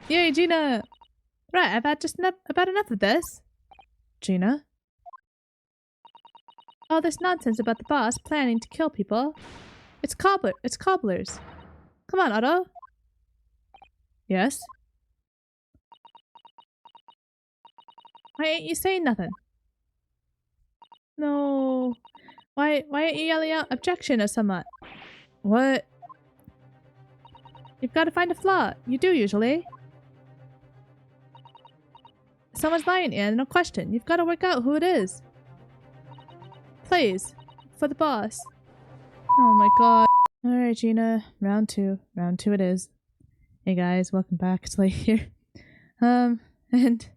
Yay, Gina! Right, I've had just about enough of this. Gina? All this nonsense about the boss planning to kill people. It's cobblers. Come on, Otto. Yes? Why ain't you saying nothing? No. Why ain't you yelling out objection or something? What? You've got to find a flaw. You do usually. Someone's lying here, no question. You've got to work out who it is. Please. For the boss. Oh my god. Alright, Gina. Round two. Round two it is. Hey guys, welcome back. It's late here. And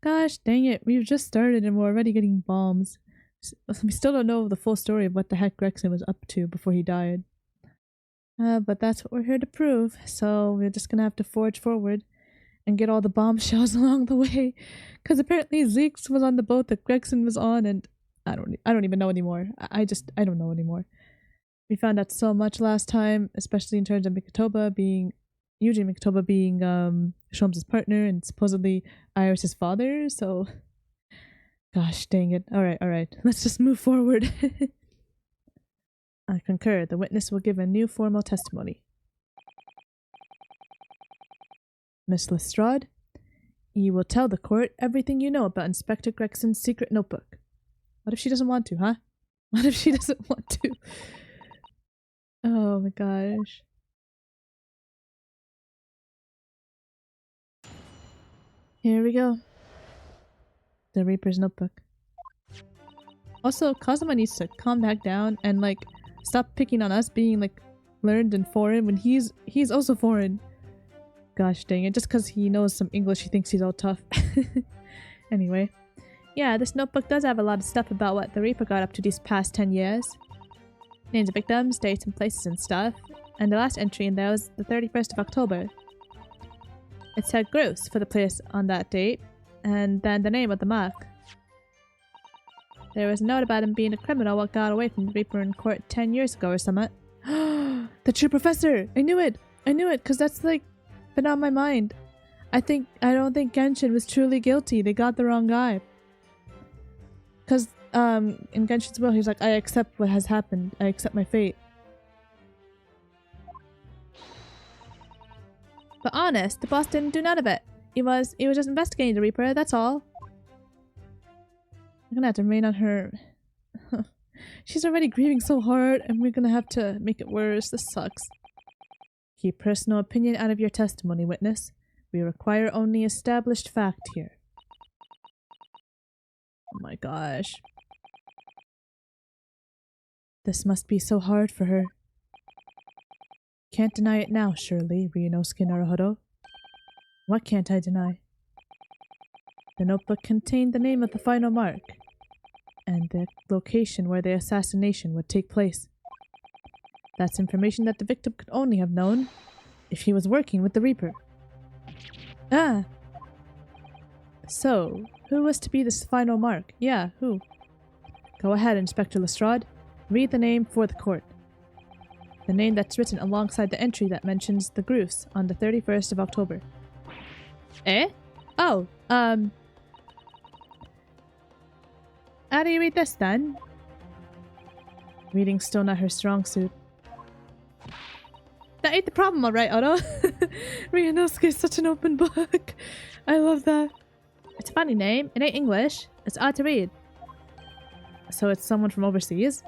gosh dang it, we've just started and we're already getting bombs. We still don't know the full story of what the heck Gregson was up to before he died. But that's what we're here to prove, so we're just gonna have to forge forward and get all the bombshells along the way. Because apparently Zeke was on the boat that Gregson was on, and I don't even know anymore. I don't know anymore. We found out so much last time, especially in terms of Eugene Mikotoba being Sholmes' partner and supposedly Iris' father, so gosh dang it. Alright. Let's just move forward. I concur. The witness will give a new formal testimony. Miss Lestrade, you will tell the court everything you know about Inspector Gregson's secret notebook. What if she doesn't want to, huh? What if she doesn't want to? Oh my gosh. Here we go. The Reaper's notebook. Also, Kazuma needs to calm back down and like stop picking on us being like learned and foreign when he's also foreign. Gosh dang it, just because he knows some English he thinks he's all tough. Anyway. Yeah, this notebook does have a lot of stuff about what the Reaper got up to these past 10 years. Names of victims, dates and places and stuff. And the last entry in there was the 31st of October. It said gross for the place on that date, and then the name of the mark. There was a note about him being a criminal what got away from the Reaper in court 10 years ago or something. The true professor! I knew it! Because that's like been on my mind. I don't think Genshin was truly guilty. They got the wrong guy. Because in Genshin's will, he's like, I accept what has happened. I accept my fate. But honest, the boss didn't do none of it. He was just investigating the Reaper, that's all. I'm gonna have to rain on her. She's already grieving so hard, and we're gonna have to make it worse. This sucks. Keep personal opinion out of your testimony, witness. We require only established fact here. Oh my gosh. This must be so hard for her. Can't deny it now, surely, Ryunosuke Naruhodo. What can't I deny? The notebook contained the name of the final mark, and the location where the assassination would take place. That's information that the victim could only have known if he was working with the Reaper. Ah! So, who was to be this final mark? Yeah, who? Go ahead, Inspector Lestrade. Read the name for the court. The name that's written alongside the entry that mentions the Groofs on the 31st of October. Eh? Oh, how do you read this then? Reading's still not her strong suit. That ain't the problem, alright, Otto. Ryunosuke's such an open book. I love that. It's a funny name. It ain't English. It's odd to read. So it's someone from overseas?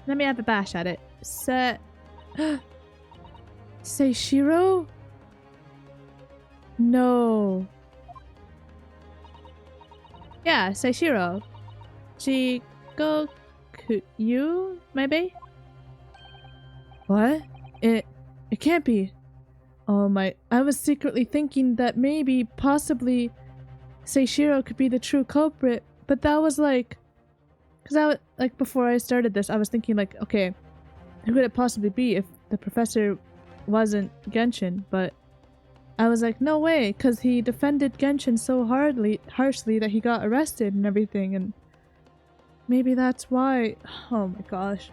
Let me have a bash at it. Seishiro? No. Yeah, Seishiro. Jigoku, maybe? What? It can't be. Oh my, I was secretly thinking that maybe, possibly, Seishiro could be the true culprit, but that was like... Because I was, like, before I started this, I was thinking like, okay, who could it possibly be if the professor wasn't Genshin? But I was like, no way, because he defended Genshin so harshly that he got arrested and everything, and maybe that's why. Oh my gosh.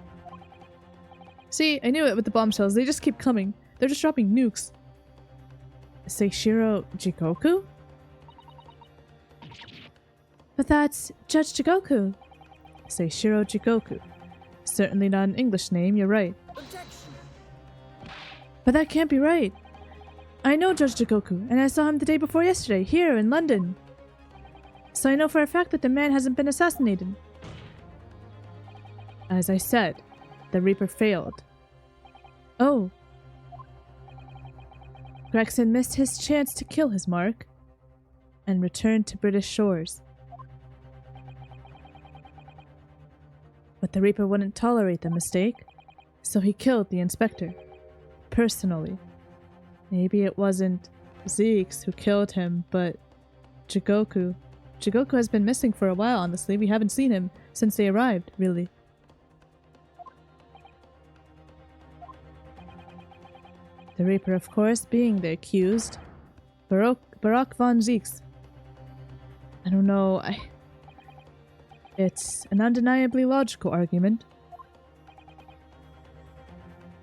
See, I knew it with the bombshells. They just keep coming. They're just dropping nukes. Seishiro Jigoku? But that's Judge Jigoku. Seishiro Jigoku. Certainly not an English name, you're right. Objection. But that can't be right. I know Judge Jigoku, and I saw him the day before yesterday, here in London. So I know for a fact that the man hasn't been assassinated. As I said, the Reaper failed. Oh. Gregson missed his chance to kill his mark and returned to British shores. But the Reaper wouldn't tolerate the mistake, so he killed the inspector. Personally. Maybe it wasn't Zeeks who killed him, but Jigoku. Jigoku has been missing for a while, honestly. We haven't seen him since they arrived, really. The Reaper, of course, being the accused. Barak von Zeeks. I don't know, It's an undeniably logical argument.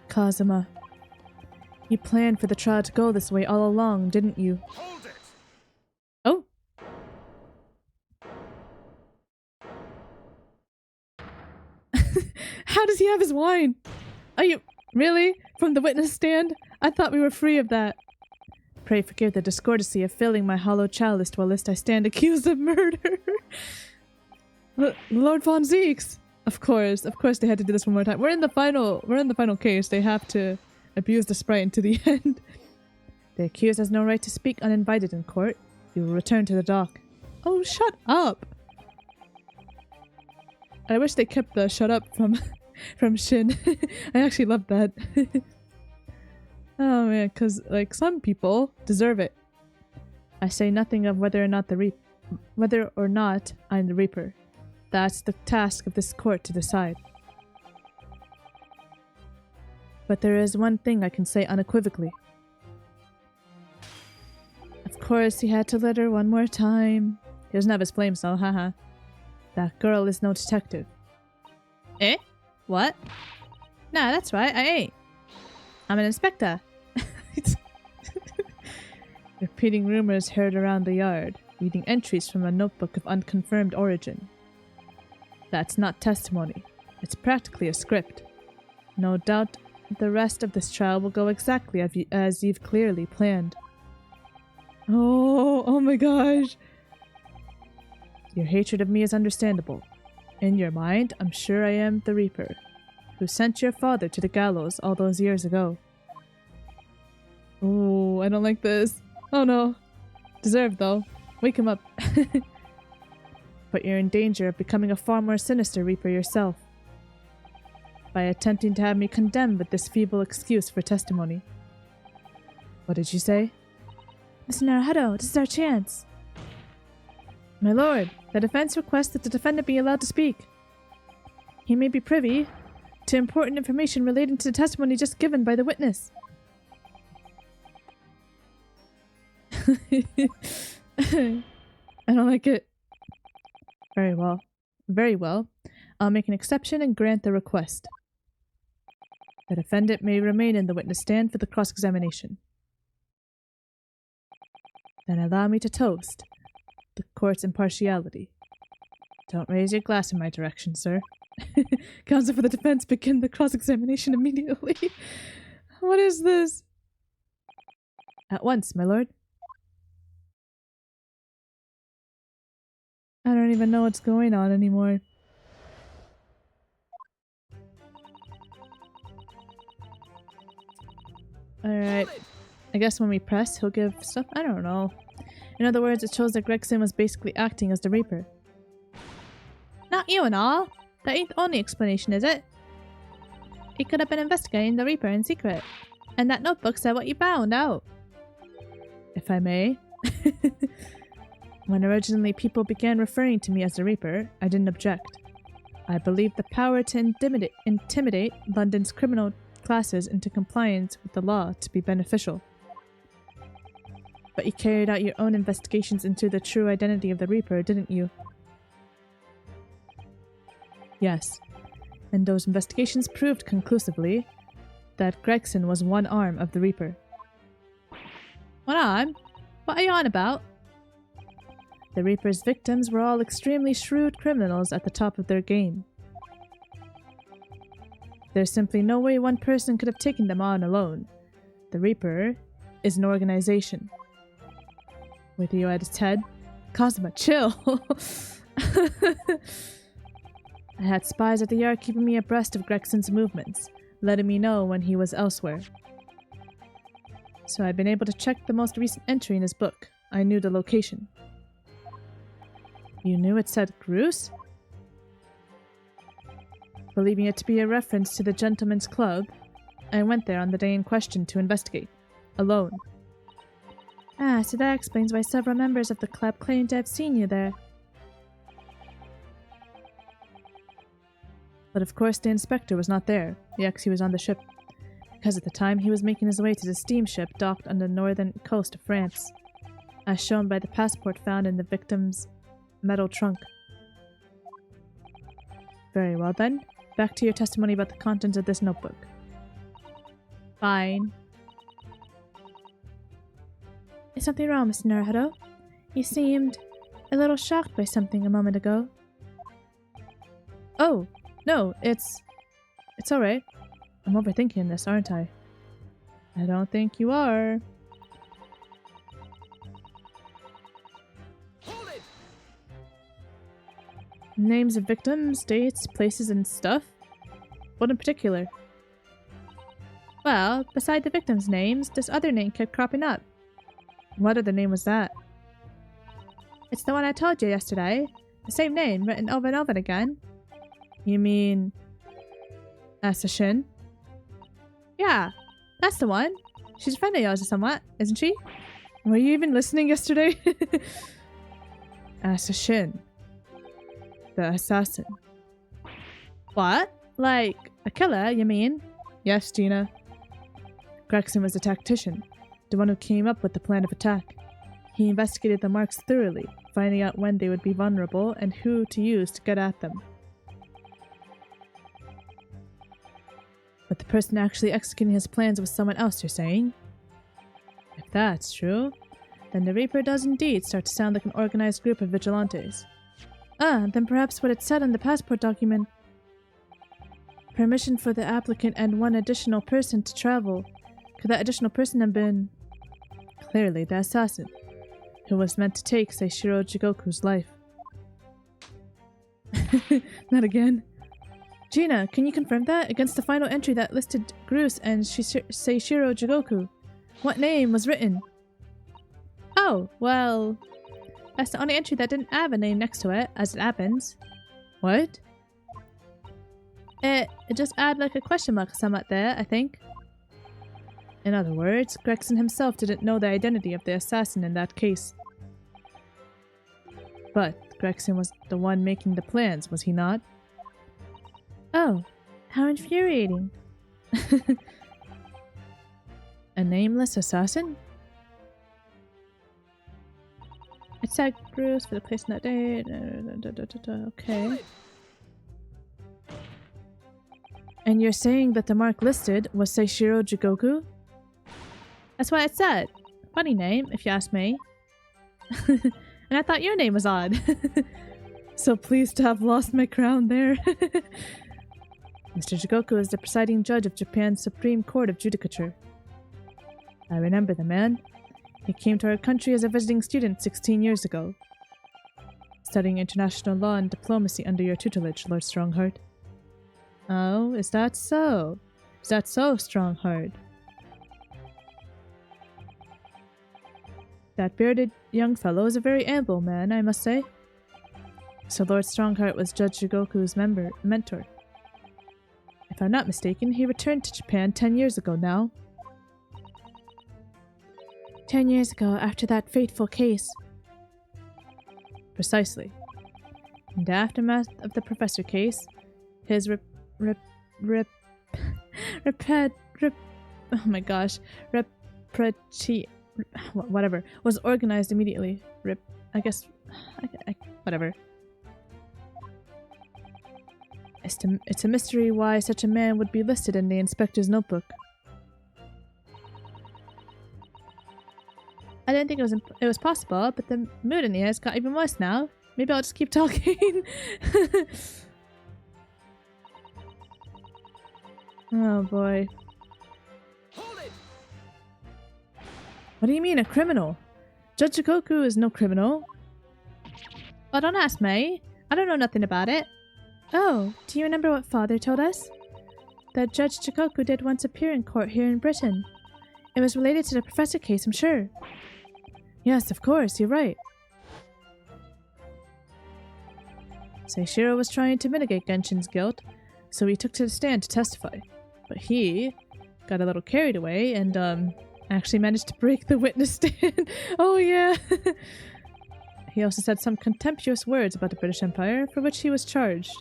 Kazuma, you planned for the trial to go this way all along, didn't you? Hold it! Oh. How does he have his wine? Are you... Really? From the witness stand? I thought we were free of that. Pray forgive the discourtesy of filling my hollow chalice whilst I stand accused of murder. Lord von Zeeks! Of course they had to do this one more time. We're in the final case. They have to abuse the sprite until the end. The accused has no right to speak uninvited in court. You will return to the dock. Oh, shut up! I wish they kept the shut up from Shin. I actually love that. Oh man, cause like some people deserve it. I say nothing of whether or not I'm the Reaper. That's the task of this court to decide. But there is one thing I can say unequivocally. Of course, he had to let her one more time. He doesn't have his flames though, haha. That girl is no detective. Eh? What? Nah, that's right, I ain't. I'm an inspector. Repeating rumors heard around the yard, reading entries from a notebook of unconfirmed origin. That's not testimony. It's practically a script. No doubt the rest of this trial will go exactly as you've clearly planned. Oh my gosh. Your hatred of me is understandable. In your mind, I'm sure I am the Reaper, who sent your father to the gallows all those years ago. Oh, I don't like this. Oh no. Deserved though. Wake him up. But you're in danger of becoming a far more sinister Reaper yourself, by attempting to have me condemned with this feeble excuse for testimony. What did you say? Mr. Naruhodo, this is our chance. My lord, the defense requests that the defendant be allowed to speak. He may be privy to important information relating to the testimony just given by the witness. I don't like it. Very well. Very well. I'll make an exception and grant the request. The defendant may remain in the witness stand for the cross-examination. Then allow me to toast the court's impartiality. Don't raise your glass in my direction, sir. Counsel for the defense begin the cross-examination immediately. What is this? At once, my lord. I don't even know what's going on anymore. Alright. I guess when we press, he'll give stuff? I don't know. In other words, it shows that Gregson was basically acting as the Reaper. Not you and all. That ain't the only explanation, is it? He could have been investigating the Reaper in secret. And that notebook said what you found out. If I may. When originally people began referring to me as the Reaper, I didn't object. I believed the power to intimidate London's criminal classes into compliance with the law to be beneficial. But you carried out your own investigations into the true identity of the Reaper, didn't you? Yes. And those investigations proved conclusively that Gregson was one arm of the Reaper. What on? What are you on about? The Reaper's victims were all extremely shrewd criminals at the top of their game. There's simply no way one person could have taken them on alone. The Reaper is an organization. With you at its head, Cosma, chill! I had spies at the yard keeping me abreast of Gregson's movements, letting me know when he was elsewhere. So I'd been able to check the most recent entry in his book. I knew the location. You knew it said Groose? Believing it to be a reference to the Gentleman's Club, I went there on the day in question to investigate, alone. Ah, so that explains why several members of the club claimed to have seen you there. But of course the inspector was not there. Yes, he was on the ship, because at the time he was making his way to the steamship docked on the northern coast of France, as shown by the passport found in the victim's metal trunk. Very well then. Back to your testimony about the contents of this notebook. Fine. Is something wrong, Mr. Naruto? You seemed a little shocked by something a moment ago. Oh, no, it's alright. I'm overthinking this, aren't I? I don't think you are. Hold it! Names of victims, dates, places, and stuff? What in particular? Well, beside the victims' names, this other name kept cropping up. What other name was that? It's the one I told you yesterday. The same name, written over and over again. You mean... Assassin? Yeah, that's the one. She's a friend of yours or somewhat, isn't she? Were you even listening yesterday? Assassin. The assassin. What? Like, a killer, you mean? Yes, Gina. Gregson was a tactician, the one who came up with the plan of attack. He investigated the marks thoroughly, finding out when they would be vulnerable and who to use to get at them. But the person actually executing his plans was someone else, you're saying? If that's true, then the Reaper does indeed start to sound like an organized group of vigilantes. Ah, then perhaps what it said on the passport document. Permission for the applicant and one additional person to travel. Could that additional person have been... Clearly the assassin, who was meant to take Seishiro Jigoku's life. Not again. Gina, can you confirm that against the final entry that listed Groose and Seishiro Jigoku? What name was written? Oh, well... That's the only entry that didn't have a name next to it, as it happens. What? It just add like a question mark somewhat there, I think. In other words, Gregson himself didn't know the identity of the assassin in that case. But Gregson was the one making the plans, was he not? Oh, how infuriating. A nameless assassin? It said Groose for the place on that day. Okay. And you're saying that the mark listed was Seishiro Jigoku? That's what it said. Funny name, if you ask me. And I thought your name was odd. So pleased to have lost my crown there. Mr. Jigoku is the presiding judge of Japan's Supreme Court of Judicature. I remember the man. He came to our country as a visiting student 16 years ago, studying international law and diplomacy under your tutelage, Lord Strongheart. Oh, is that so? Is that so, Strongheart? That bearded young fellow is a very able man, I must say. So Lord Strongheart was Judge Jigoku's mentor. If I'm not mistaken, he returned to Japan 10 years ago now. 10 years ago, after that fateful case. Precisely. In the aftermath of the professor case, his whatever, was organized immediately. Whatever. It's a mystery why such a man would be listed in the inspector's notebook. I didn't think it was possible, but the mood in the air has got even worse now. Maybe I'll just keep talking. Oh boy. Hold it! What do you mean, a criminal? Judge Shikoku is no criminal. Well, don't ask me. I don't know nothing about it. Oh, do you remember what Father told us? That Judge Shikoku did once appear in court here in Britain. It was related to the professor case, I'm sure. Yes, of course, you're right. Seishiro was trying to mitigate Genshin's guilt, so he took to the stand to testify. But he got a little carried away and, actually managed to break the witness stand. Oh, yeah. He also said some contemptuous words about the British Empire, for which he was charged.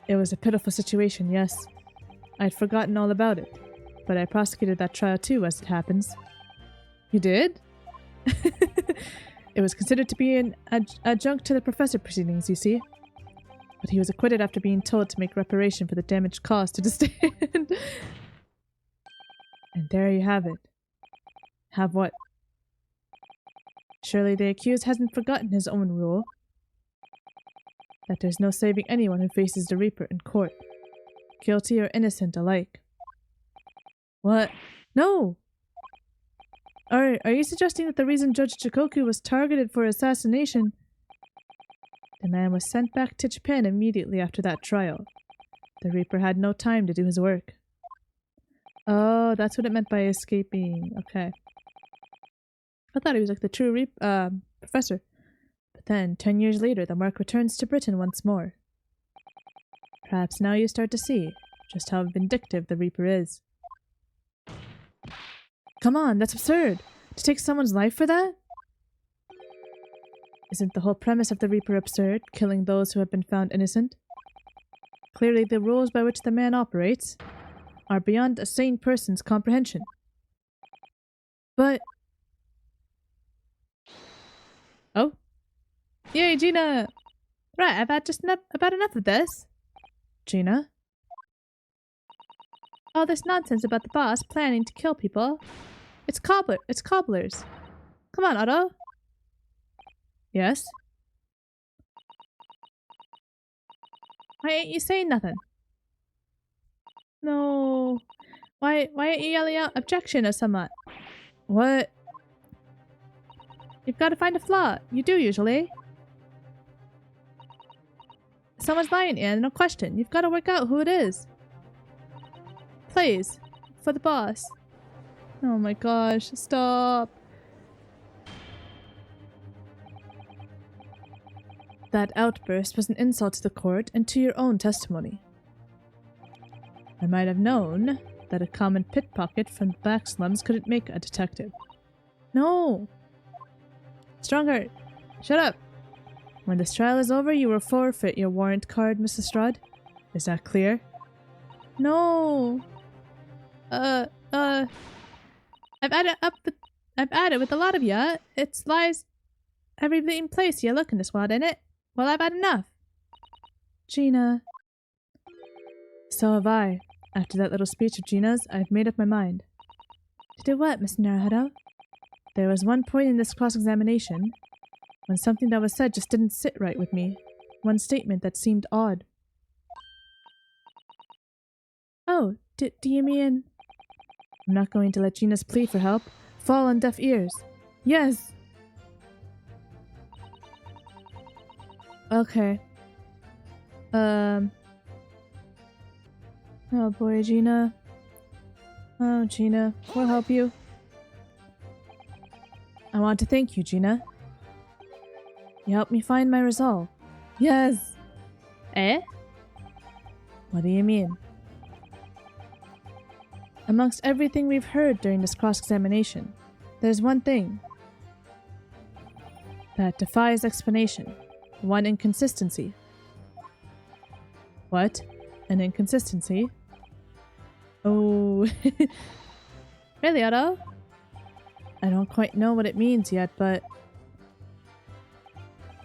It was a pitiful situation, yes. I'd forgotten all about it, but I prosecuted that trial too, as it happens. You did? It was considered to be an adjunct to the professor proceedings, you see. But he was acquitted after being told to make reparation for the damage caused to the stand. And there you have it. Have what? Surely the accused hasn't forgotten his own rule. That there's no saving anyone who faces the Reaper in court. Guilty or innocent alike. What? No! Are you suggesting that the reason Judge Shikoku was targeted for assassination? The man was sent back to Japan immediately after that trial. The Reaper had no time to do his work. Oh, that's what it meant by escaping. Okay. I thought he was like the true professor. But then, 10 years later, the mark returns to Britain once more. Perhaps now you start to see just how vindictive the Reaper is. Come on, that's absurd! To take someone's life for that? Isn't the whole premise of the Reaper absurd, killing those who have been found innocent? Clearly the rules by which the man operates are beyond a sane person's comprehension. But... Oh? Yay, Gina! Right, I've had about enough of this. Gina? All this nonsense about the boss planning to kill people. It's cobblers. Come on, Otto. Yes? Why ain't you saying nothing? No. Why ain't you yelling out objection or somewhat? What? You've got to find a flaw. You do usually. Someone's lying here, no question. You've got to work out who it is. Please. For the boss. Oh my gosh. Stop. That outburst was an insult to the court and to your own testimony. I might have known that a common pickpocket from the back slums couldn't make a detective. No! Stronger! Shut up! When this trial is over, you will forfeit your warrant card, Mrs. Strud. Is that clear? No! I've added with a lot of ya. It's lies every bleeding place you look in this world, ain't it? Well, I've had enough. Gina. So have I. After that little speech of Gina's, I've made up my mind. To do what, Miss Naruto? There was one point in this cross-examination when something that was said just didn't sit right with me. One statement that seemed odd. Oh, do you mean... I'm not going to let Gina's plea for help fall on deaf ears. Yes! Okay. Oh boy, Gina. Oh, Gina. We'll help you. I want to thank you, Gina. You helped me find my resolve. Yes! Eh? What do you mean? Amongst everything we've heard during this cross-examination, there's one thing that defies explanation. One inconsistency. What? An inconsistency? Oh. Really, Otto? I don't quite know what it means yet, but...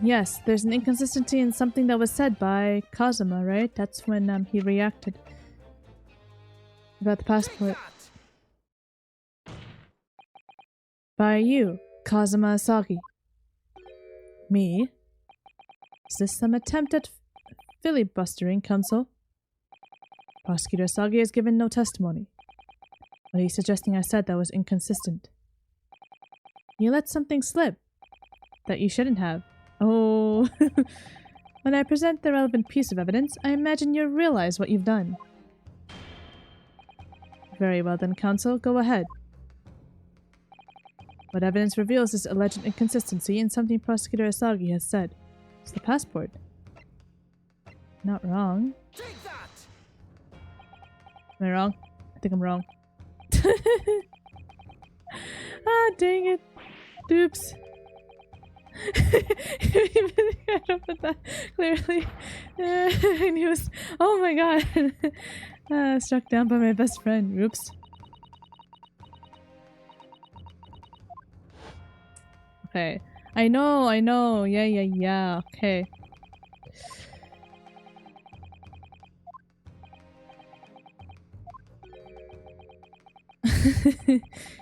Yes, there's an inconsistency in something that was said by Kazuma, right? That's when he reacted about the passport. By you, Kazuma Asagi. Me? Is this some attempt at filibustering, Counsel? Prosecutor Asagi has given no testimony. What are you suggesting I said that was inconsistent? You let something slip that you shouldn't have. Oh. When I present the relevant piece of evidence, I imagine you'll realize what you've done. Very well then, Counsel. Go ahead. What evidence reveals this alleged inconsistency in something Prosecutor Asagi has said? It's the passport. Not wrong. Take that! Am I wrong? I think I'm wrong. Ah, dang it. Oops. I don't put that clearly. I knew it was. Oh my god. Struck down by my best friend. Oops. Okay. I know. Yeah. Okay.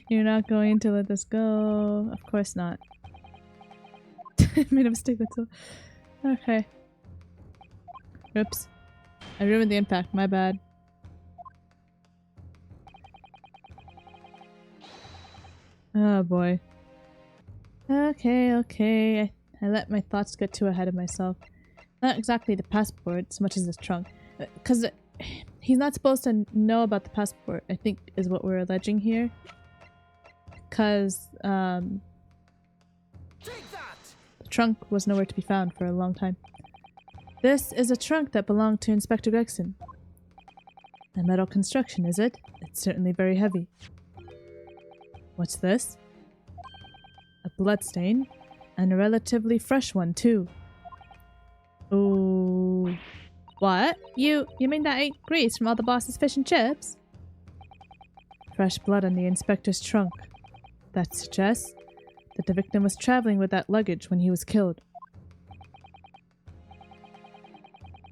You're not going to let this go. Of course not. I made a mistake, that's all. Okay. Oops. I ruined the impact, my bad. Oh boy. Okay. I let my thoughts get too ahead of myself. Not exactly the passport, as much as this trunk. Because he's not supposed to know about the passport, I think is what we're alleging here. Because, the trunk was nowhere to be found for a long time. This is a trunk that belonged to Inspector Gregson. A metal construction, is it? It's certainly very heavy. What's this? A bloodstain, and a relatively fresh one too. Ooh. What? You mean that ain't grease from all the boss's fish and chips? Fresh blood on the inspector's trunk. That suggests that the victim was traveling with that luggage when he was killed.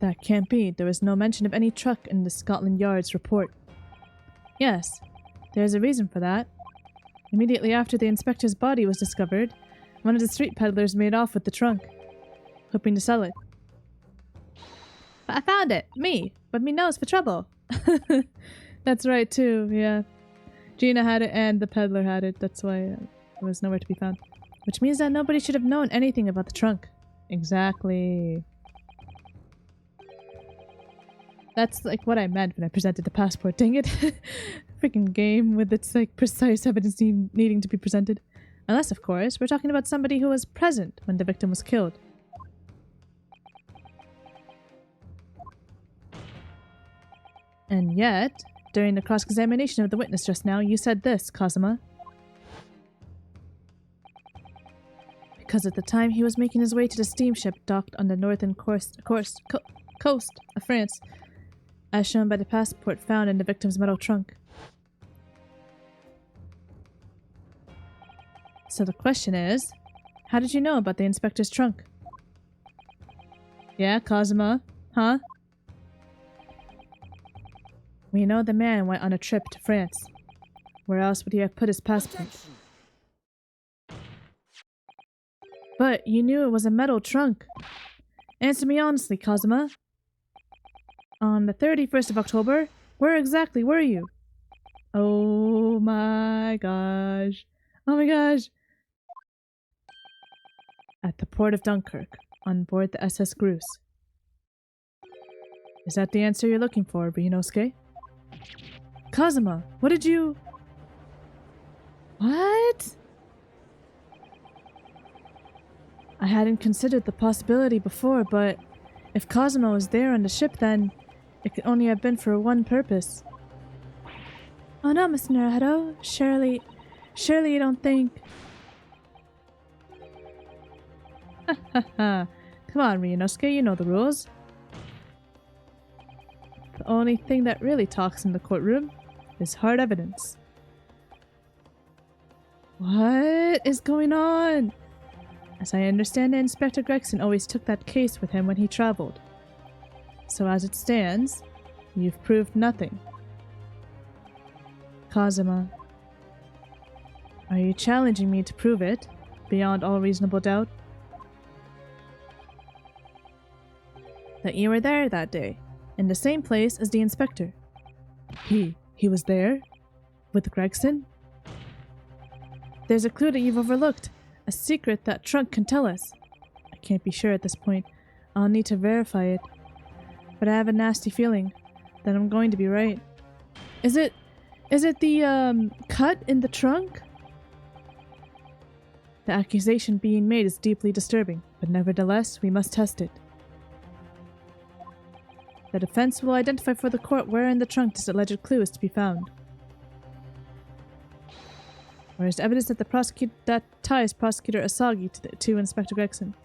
That can't be. There was no mention of any truck in the Scotland Yard's report. Yes, there's a reason for that. Immediately after the inspector's body was discovered, one of the street peddlers made off with the trunk, hoping to sell it. But I found it! Me! With me nose for trouble! That's right too, yeah. Gina had it and the peddler had it, that's why it was nowhere to be found. Which means that nobody should have known anything about the trunk. Exactly. That's like what I meant when I presented the passport, dang it. Freaking game with its like precise evidence needing to be presented. Unless, of course, we're talking about somebody who was present when the victim was killed. And yet, during the cross-examination of the witness just now, you said this, Kazuma. Because at the time he was making his way to the steamship docked on the northern coast of France, as shown by the passport found in the victim's metal trunk. So the question is, how did you know about the inspector's trunk? Yeah, Kazuma? Huh? We know the man went on a trip to France. Where else would he have put his passport? But you knew it was a metal trunk. Answer me honestly, Kazuma. On the 31st of October, where exactly were you? Oh my gosh. Oh my gosh. At the port of Dunkirk, on board the SS Gruce. Is that the answer you're looking for, Ryunosuke? Kazuma, what did you... What? I hadn't considered the possibility before, but if Kazuma was there on the ship, then it could only have been for one purpose. Oh no, Mr. Naruto. Surely you don't think... Come on, Ryunosuke, you know the rules. The only thing that really talks in the courtroom is hard evidence. What is going on? As I understand it, Inspector Gregson always took that case with him when he traveled. So as it stands, you've proved nothing. Kazuma, are you challenging me to prove it, beyond all reasonable doubt? That you were there that day, in the same place as the inspector. He was there? With Gregson? There's a clue that you've overlooked. A secret that Trunk can tell us. I can't be sure at this point. I'll need to verify it. But I have a nasty feeling that I'm going to be right. Is it the, cut in the trunk? The accusation being made is deeply disturbing, but nevertheless, we must test it. The defense will identify for the court where in the trunk this alleged clue is to be found. Or is evidence that ties Prosecutor Asagi to Inspector Gregson.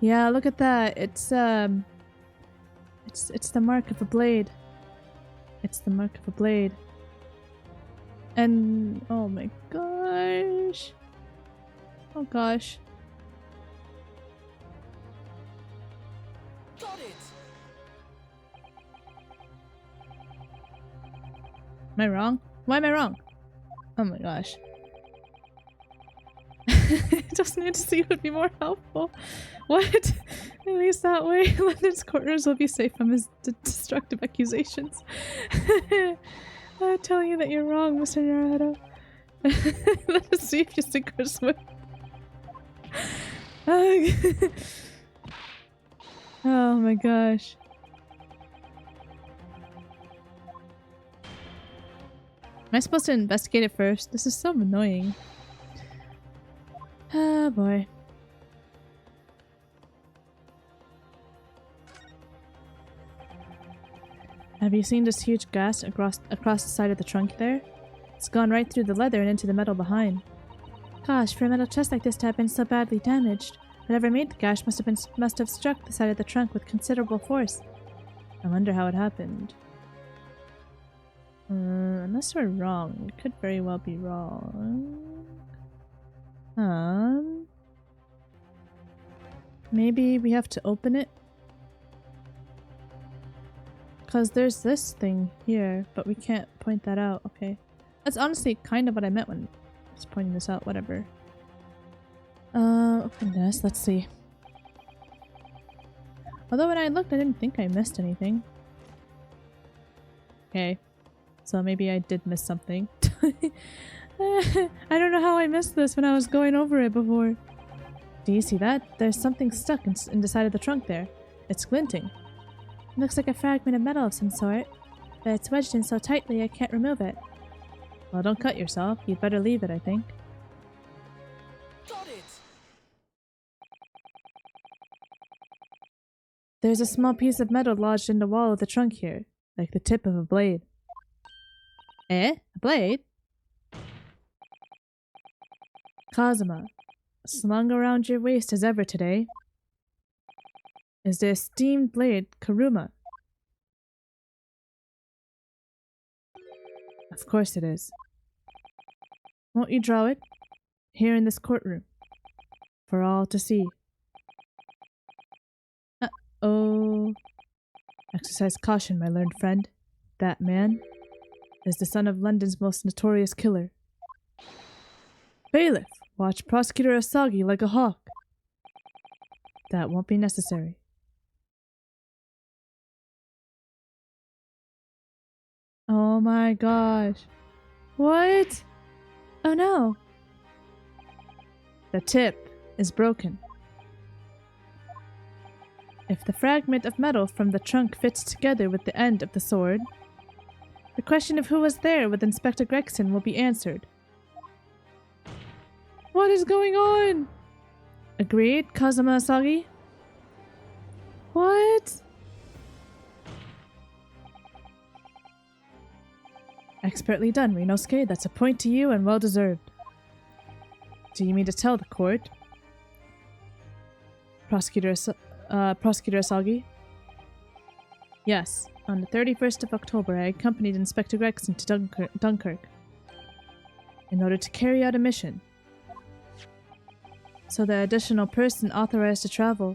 Yeah, look at that. It's the mark of a blade. It's the mark of a blade. And oh my gosh. Oh gosh. Got it. Am I wrong? Why am I wrong? Oh my gosh. Just need to see would be more helpful. What? At least that way, London's courtrooms will be safe from his destructive accusations. I'm telling you that you're wrong, Mr. Naruto. Let us see if you sink or swim. Oh my gosh. Am I supposed to investigate it first? This is so annoying. Oh boy. Have you seen this huge gash across the side of the trunk there? It's gone right through the leather and into the metal behind. Gosh, for a metal chest like this to have been so badly damaged, whatever made the gash must have struck the side of the trunk with considerable force. I wonder how it happened. Unless we're wrong. We could very well be wrong. Maybe we have to open it? Because there's this thing here, but we can't point that out. Okay. That's honestly kind of what I meant when I was pointing this out. Whatever. Open this. Let's see. Although when I looked, I didn't think I missed anything. Okay. So maybe I did miss something. I don't know how I missed this when I was going over it before. Do you see that? There's something stuck in the side of the trunk there. It's glinting. It looks like a fragment of metal of some sort, but it's wedged in so tightly I can't remove it. Well, don't cut yourself. You'd better leave it, I think. Got it. There's a small piece of metal lodged in the wall of the trunk here, like the tip of a blade. Eh? A blade? Kazuma, slung around your waist as ever today, is the esteemed blade Karuma. Of course it is. Won't you draw it? Here in this courtroom. For all to see. Uh-oh. Exercise caution, my learned friend. That man is the son of London's most notorious killer. Bailiff, watch Prosecutor Asagi like a hawk. That won't be necessary. Oh my gosh. What? Oh no. The tip is broken. If the fragment of metal from the trunk fits together with the end of the sword, the question of who was there with Inspector Gregson will be answered. What is going on? Agreed, Kazuma Asagi? What? Expertly done, Rinosuke. That's a point to you and well deserved. Do you mean to tell the court? Prosecutor Asagi? Yes. On the 31st of October, I accompanied Inspector Gregson to Dunkirk in order to carry out a mission. So the additional person authorized to travel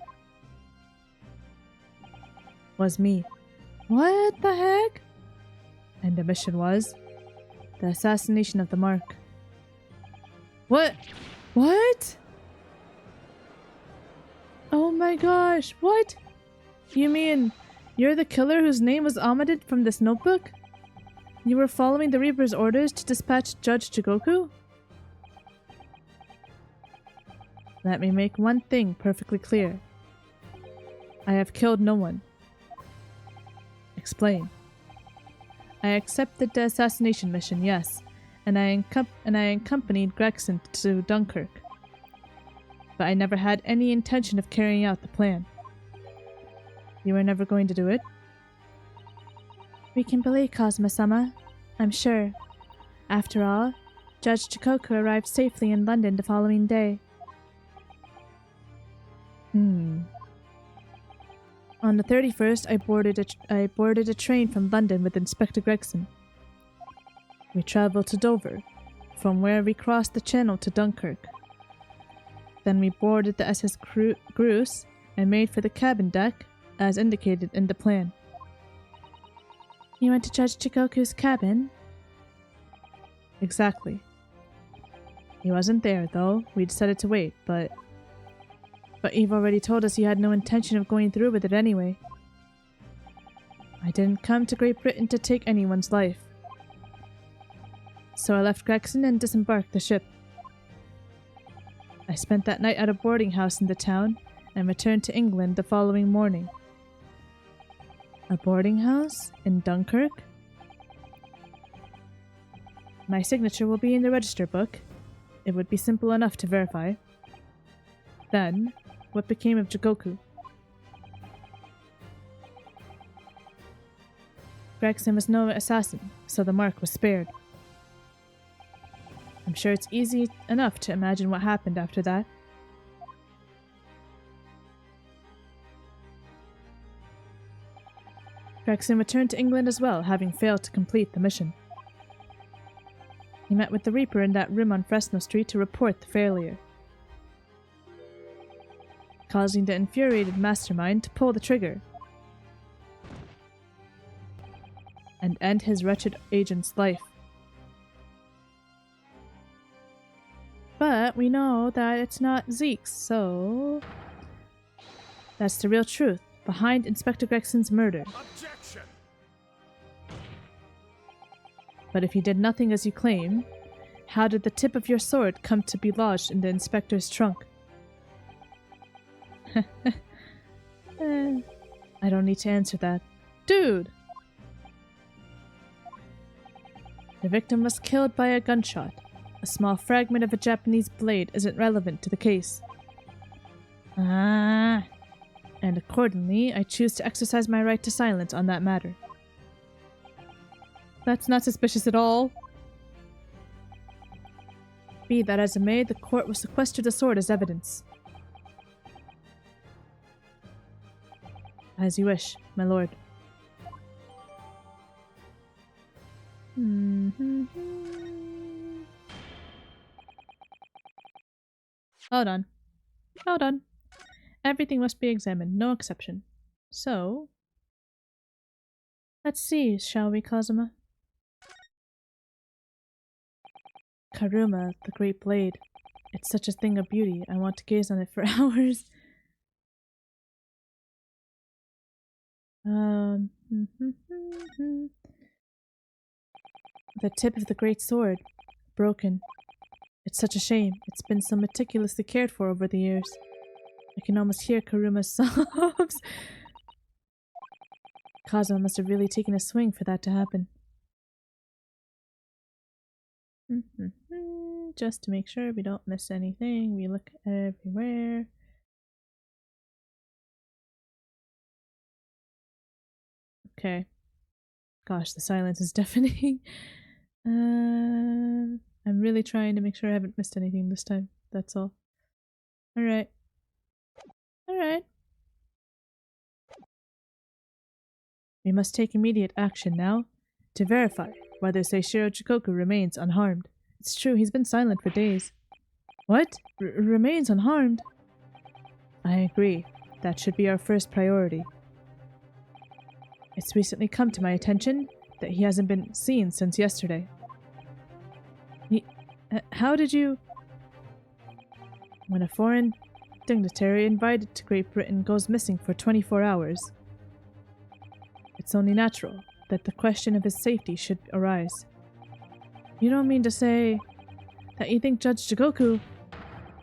was me. What the heck? And the mission was the assassination of the Mark. What? What? Oh my gosh, what? You mean you're the killer whose name was omitted from this notebook? You were following the Reaper's orders to dispatch Judge Jigoku? Let me make one thing perfectly clear. I have killed no one. Explain. I accepted the assassination mission, yes, and I accompanied Gregson to Dunkirk. But I never had any intention of carrying out the plan. You were never going to do it? We can believe Kazuma-sama, I'm sure. After all, Judge Jigoku arrived safely in London the following day. On the 31st, I boarded a train from London with Inspector Gregson. We travelled to Dover, from where we crossed the Channel to Dunkirk. Then we boarded the SS Gruus and made for the cabin deck, as indicated in the plan. You went to Judge Jigoku's cabin? Exactly. He wasn't there, though. We decided to wait, but you've already told us you had no intention of going through with it anyway. I didn't come to Great Britain to take anyone's life. So I left Gregson and disembarked the ship. I spent that night at a boarding house in the town and returned to England the following morning. A boarding house? In Dunkirk? My signature will be in the register book. It would be simple enough to verify. Then, what became of Jigoku? Gregson was no assassin, so the Mark was spared. I'm sure it's easy enough to imagine what happened after that. Gregson returned to England as well, having failed to complete the mission. He met with the Reaper in that room on Fresno Street to report the failure, causing the infuriated mastermind to pull the trigger and end his wretched agent's life. But we know that it's not Zeke's, so that's the real truth behind Inspector Gregson's murder. Objection! But if he did nothing as you claim, how did the tip of your sword come to be lodged in the inspector's trunk? I don't need to answer that. Dude! The victim was killed by a gunshot. A small fragment of a Japanese blade isn't relevant to the case. And accordingly, I choose to exercise my right to silence on that matter. That's not suspicious at all. Be that as it may, the court will sequester the sword as evidence. As you wish, my lord. Hold on. Hold on. Everything must be examined, no exception. So, let's see, shall we, Kazuma? Karuma, the great blade. It's such a thing of beauty. I want to gaze on it for hours. The tip of the great sword. Broken. It's such a shame. It's been so meticulously cared for over the years. I can almost hear Karuma's sobs. Kazuma must have really taken a swing for that to happen. Just to make sure we don't miss anything, we look everywhere. Okay. Gosh, the silence is deafening. I'm really trying to make sure I haven't missed anything this time. That's all. Alright. Alright. We must take immediate action now to verify whether Seishiro Jigoku remains unharmed. It's true, he's been silent for days. What? Remains unharmed? I agree. That should be our first priority. It's recently come to my attention that he hasn't been seen since yesterday. How did you... When a foreign dignitary invited to Great Britain goes missing for 24 hours, it's only natural that the question of his safety should arise. You don't mean to say that you think Judge Jigoku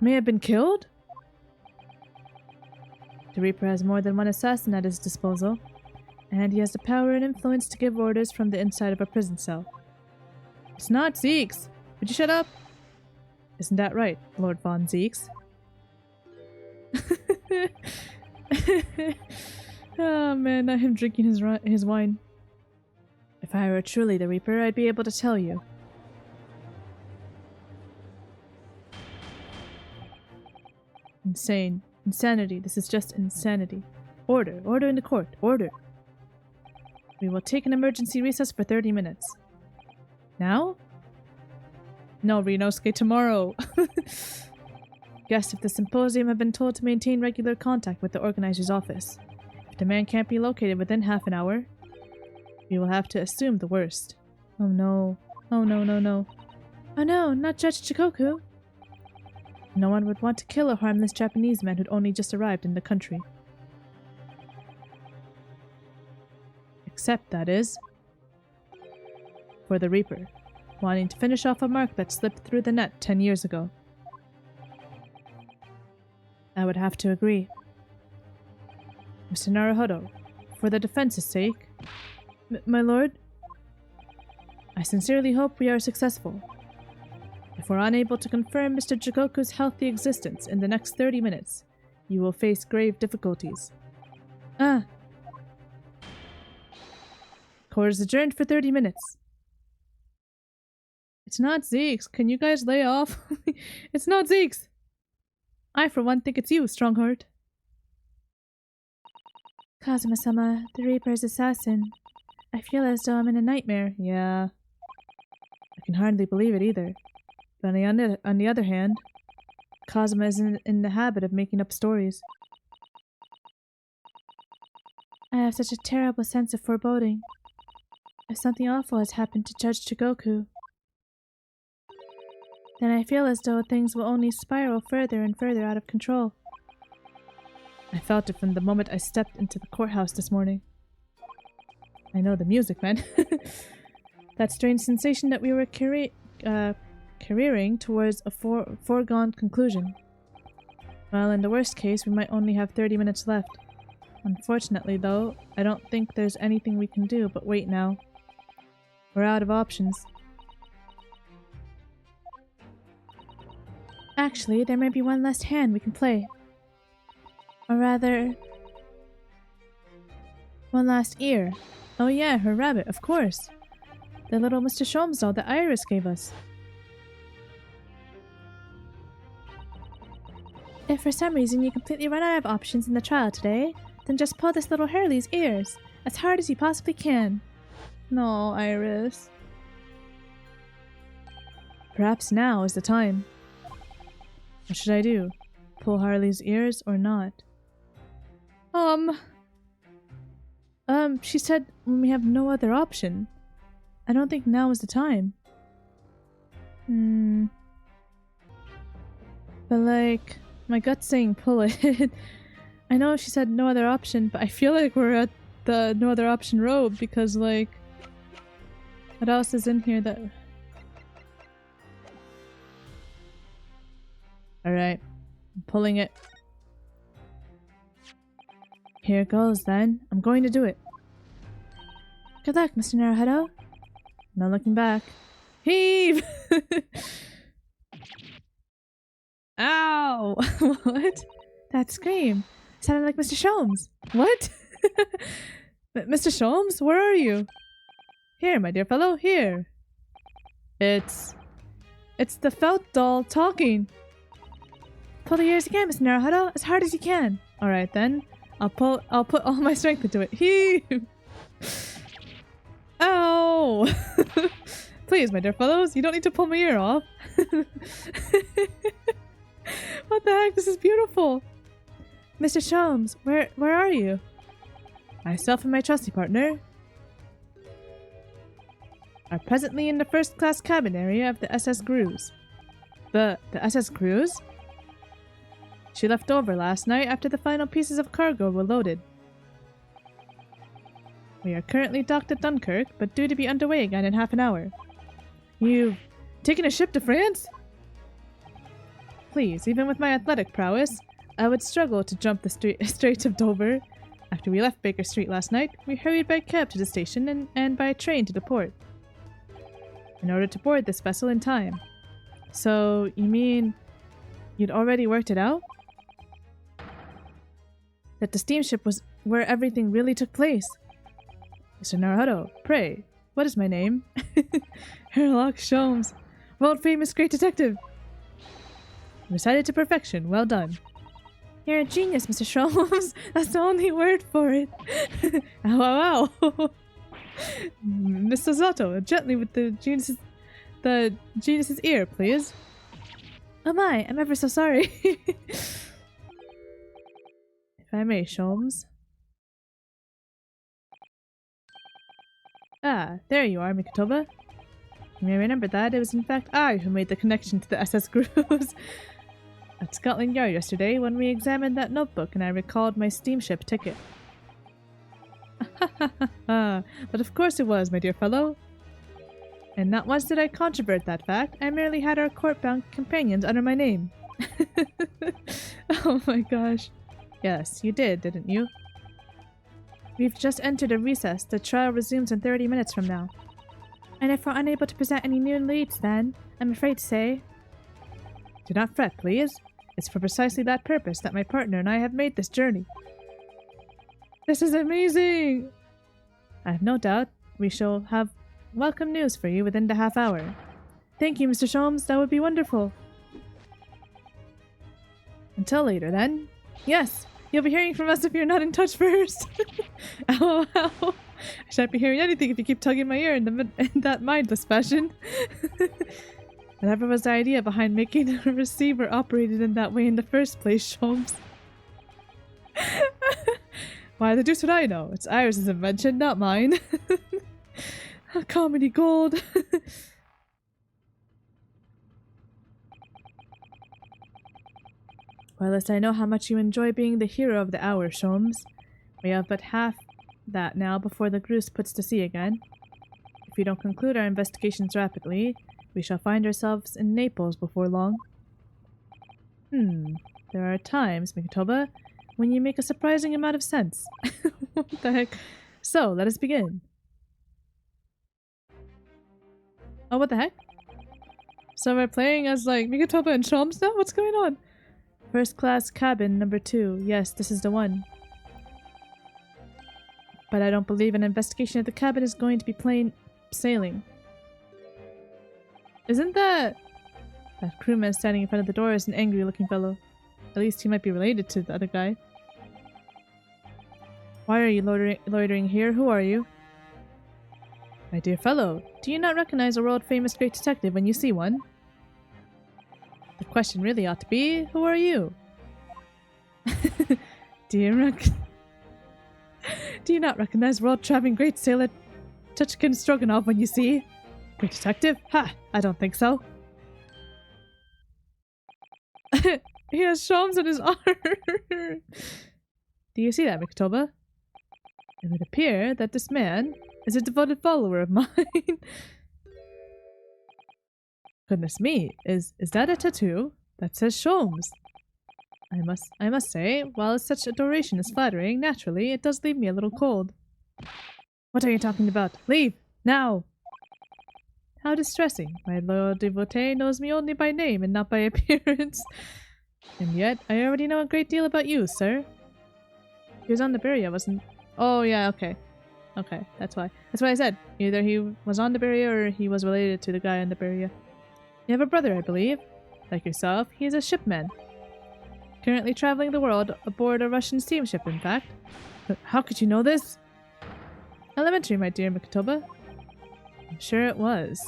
may have been killed? The Reaper has more than one assassin at his disposal, and he has the power and influence to give orders from the inside of a prison cell. It's not Zeke's! Would you shut up? Isn't that right, Lord Von Zeeks? Oh man, not him drinking his wine. If I were truly the Reaper, I'd be able to tell you. Insane. Insanity. This is just insanity. Order. Order in the court. Order. We will take an emergency recess for 30 minutes. Now? No, Rinosuke, tomorrow. Guests of the symposium have been told to maintain regular contact with the organizer's office. If the man can't be located within half an hour, we will have to assume the worst. Oh no. Oh no, no, no. Oh no, not Judge Chikoku. No one would want to kill a harmless Japanese man who'd only just arrived in the country. Except, that is, for the Reaper, wanting to finish off a mark that slipped through the net 10 years ago. I would have to agree. Mr. Naruhodo, for the defense's sake... My lord? I sincerely hope we are successful. If we're unable to confirm Mr. Jigoku's healthy existence in the next 30 minutes, you will face grave difficulties. Court is adjourned for 30 minutes. It's not Zeke's. Can you guys lay off? It's not Zeke's. I, for one, think it's you, Strongheart. Kazuma-sama, the Reaper's assassin. I feel as though I'm in a nightmare. Yeah. I can hardly believe it either. But on the other hand, Kazuma isn't in the habit of making up stories. I have such a terrible sense of foreboding. If something awful has happened to Judge Jigoku, then I feel as though things will only spiral further and further out of control. I felt it from the moment I stepped into the courthouse this morning. I know the music, man. That strange sensation that we were careering towards a foregone conclusion. Well, in the worst case, we might only have 30 minutes left. Unfortunately, though, I don't think there's anything we can do but wait now. We're out of options. Actually, there might be one last hand we can play. Or rather... one last ear. Oh yeah, her rabbit, of course. The little Mr. Sholmes doll that Iris gave us. If for some reason you completely run out of options in the trial today, then just pull this little Hurley's ears as hard as you possibly can. No, Iris. Perhaps now is the time. What should I do? Pull Harley's ears or not? She said when we have no other option. I don't think now is the time. But like, my gut's saying pull it. I know she said no other option, but I feel like we're at the no other option road because like, what else is in here that... Alright, I'm pulling it. Here goes then. I'm going to do it. Good luck, Mr. Naruhodo. No looking back. Heave! Ow! What? That scream. It sounded like Mr. Sholmes. What? Mr. Sholmes, where are you? Here, my dear fellow, here. It's the felt doll talking. Pull the ears again, Mr. Naruhodo, as hard as you can. Alright then. I'll put all my strength into it. Heave! Ow! Please, my dear fellows, you don't need to pull my ear off. What the heck? This is beautiful. Mr. Sholmes, where are you? Myself and my trusty partner are presently in the first-class cabin area of the SS Cruise. The SS Cruise? She left over last night after the final pieces of cargo were loaded. We are currently docked at Dunkirk, but due to be underway again in half an hour. You've taken a ship to France? Please, even with my athletic prowess, I would struggle to jump the Straits of Dover. After we left Baker Street last night, we hurried by cab to the station and by train to the port, in order to board this vessel in time. So, you mean you'd already worked it out? That the steamship was where everything really took place? Mr. Naruto, pray, what is my name? Sherlock Sholmes, world-famous great detective. Recited to perfection, well done. You're a genius, Mr. Sholmes. That's the only word for it. Ow, ow, ow. Mr. Zato, gently with the genius's ear, please. Oh my, I'm ever so sorry. If I may, Sholmes. Ah, there you are, Mikotoba. You may remember that it was in fact I who made the connection to the SS Cruise at Scotland Yard yesterday when we examined that notebook and I recalled my steamship ticket. But of course it was, my dear fellow. And not once did I controvert that fact, I merely had our court-bound companions under my name. Oh my gosh. Yes, you did, didn't you? We've just entered a recess. The trial resumes in 30 minutes from now. And if we're unable to present any new leads then, I'm afraid to say... Do not fret, please. It's for precisely that purpose that my partner and I have made this journey. This is amazing! I have no doubt we shall have welcome news for you within the half hour. Thank you, Mr. Sholmes. That would be wonderful. Until later, then. Yes! You'll be hearing from us if you're not in touch first. Ow, ow. I shan't be hearing anything if you keep tugging my ear in that mindless fashion. Whatever was the idea behind making the receiver operated in that way in the first place, Sholmes? Why, the deuce would I know? It's Iris' invention, not mine. Comedy gold. Well, as I know how much you enjoy being the hero of the hour, Sholmes. We have but half that now before the cruise puts to sea again. If we don't conclude our investigations rapidly, we shall find ourselves in Naples before long. There are times, Mikotoba, when you make a surprising amount of sense. What the heck? So, let us begin. Oh, what the heck? So we're playing as, like, Mikotoba and Sholmes now? What's going on? First class cabin number 2. Yes, this is the one. But I don't believe an investigation of the cabin is going to be plain sailing. Isn't that crewman standing in front of the door is an angry looking fellow? At least he might be related to the other guy. Why are you loitering here? Who are you? My dear fellow, do you not recognize a world-famous great detective when you see one? The question really ought to be, who are you? Do you not recognize world-traveling great sailor Tuchkin Stroganov when you see? Great detective? Ha! I don't think so. He has Sholmes in his arm. Do you see that, Mikotoba? It would appear that this man is a devoted follower of mine. Goodness me, is that a tattoo? That says Sholmes. I must say, while such adoration is flattering, naturally, it does leave me a little cold. What are you talking about? Leave! Now! How distressing. My loyal devotee knows me only by name and not by appearance. And yet, I already know a great deal about you, sir. He was on the barrier, wasn't... Oh, yeah, okay. Okay, that's why. That's why I said. Either he was on the barrier or he was related to the guy on the barrier. You have a brother, I believe. Like yourself, he is a shipman. Currently traveling the world aboard a Russian steamship, in fact. But how could you know this? Elementary, my dear Mikotoba. I'm sure it was.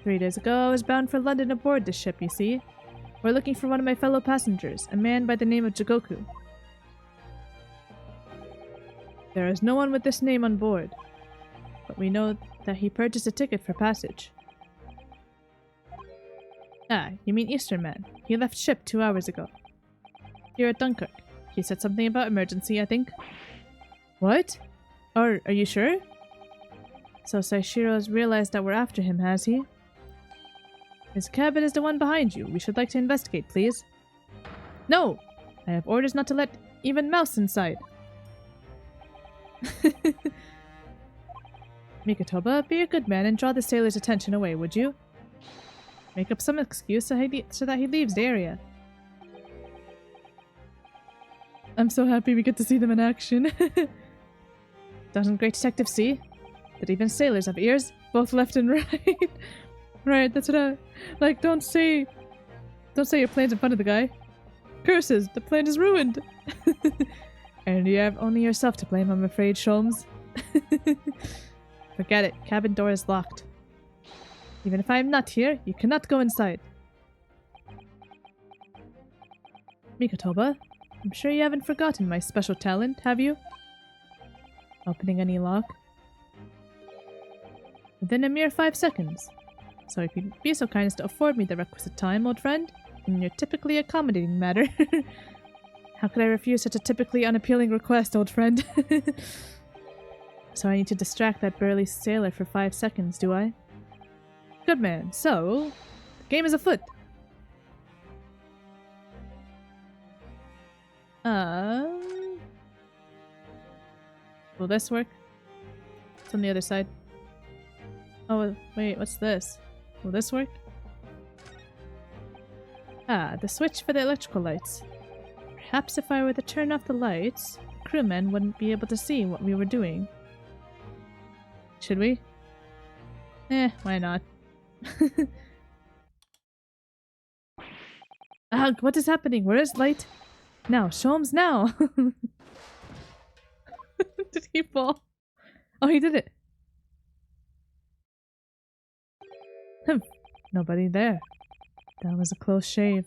3 days ago, I was bound for London aboard this ship, you see. We're looking for one of my fellow passengers, a man by the name of Jigoku. There is no one with this name on board, but we know that he purchased a ticket for passage. Ah, you mean Eastern Man. He left ship 2 hours ago. Here at Dunkirk. He said something about emergency, I think. What? Are you sure? So Saishiro's realized that we're after him, has he? His cabin is the one behind you. We should like to investigate, please. No! I have orders not to let even mouse inside. Mikotoba, be a good man and draw the sailor's attention away, would you? Make up some excuse so that he leaves the area. I'm so happy we get to see them in action. Doesn't Great Detective see that even sailors have ears, both left and right? Right, that's what I... Like, don't say your plan's in front of the guy. Curses, the plan is ruined. And you have only yourself to blame, I'm afraid, Sholmes. Forget it, cabin door is locked. Even if I am not here, you cannot go inside. Mikotoba, I'm sure you haven't forgotten my special talent, have you? Opening any lock. Within a mere 5 seconds. So if you'd be so kind as to afford me the requisite time, old friend, in your typically accommodating matter. How could I refuse such a typically unappealing request, old friend? So I need to distract that burly sailor for 5 seconds, do I? Good man. So, the game is afoot. Will this work? It's on the other side. Oh, wait, what's this? Will this work? Ah, the switch for the electrical lights. Perhaps if I were to turn off the lights, the crewmen wouldn't be able to see what we were doing. Should we? Why not? Ugh, what is happening? Where is light? Now, Sholmes, now! Did he fall? Oh, he did it. Nobody there. That was a close shave.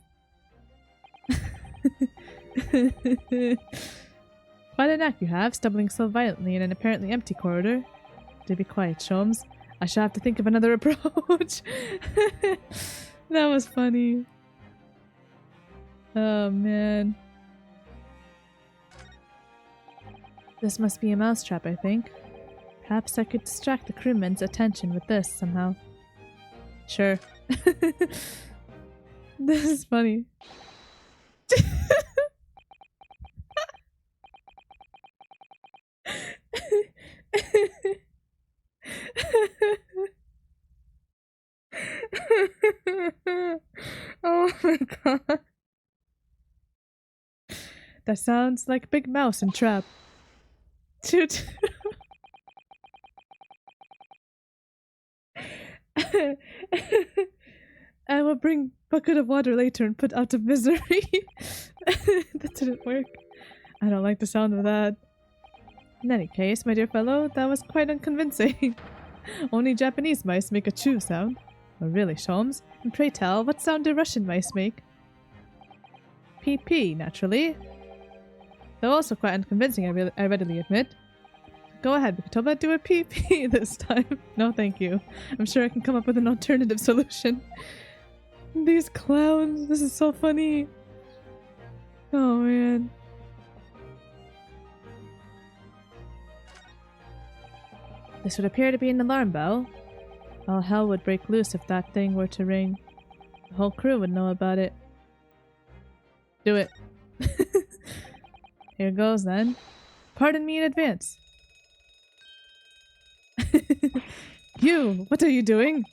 Quite a knack you have, stumbling so violently in an apparently empty corridor. Do be quiet, Sholmes. I shall have to think of another approach. That was funny. Oh, man. This must be a mousetrap, I think. Perhaps I could distract the crewmen's attention with this somehow. Sure. This is funny. Oh my god. That sounds like Big Mouse and Trap. Toot. I will bring bucket of water later and put out of misery. That didn't work. I don't like the sound of that. In any case, my dear fellow, that was quite unconvincing. Only Japanese mice make a chew sound. Oh really, Sholmes? And pray tell, what sound do Russian mice make? PP, naturally. Though also quite unconvincing, I readily admit. Go ahead, Mikotoba, do a PP this time. No, thank you. I'm sure I can come up with an alternative solution. These clowns, this is so funny. Oh man. This would appear to be an alarm bell. All hell would break loose if that thing were to ring. The whole crew would know about it. Do it. Here goes then. Pardon me in advance. You! What are you doing?